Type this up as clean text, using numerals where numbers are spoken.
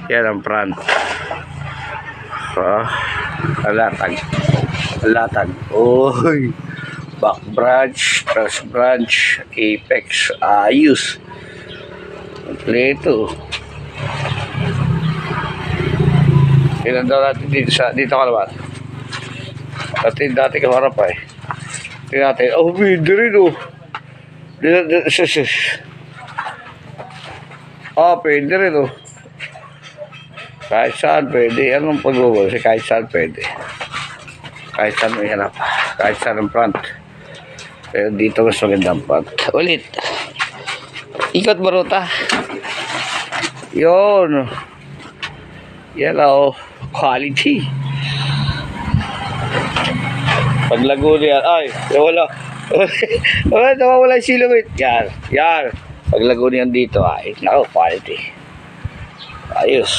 Yan ang front. Latag. Latag. Uy. Back branch, cross branch, apex, ayos. Kompleto. Ilan daw natin dito ka naman. Dati ka harap eh. Tingnan natin. Oh, hindi rin oh. Pwede rin oh. Kahit saan pwede. Anong pag-google? Kahit saan pwede. Kahit saan may hanap. Kahit saan ang front. Pero dito mas magandang front. Ulit. Ikot baruta. Yun. Yan oh. Quality. Paglago niya. Ay, wala. Nawawala yung silhouette. Yan. Yan. Paglago niyan dito ay. Nako, quality. Ayos.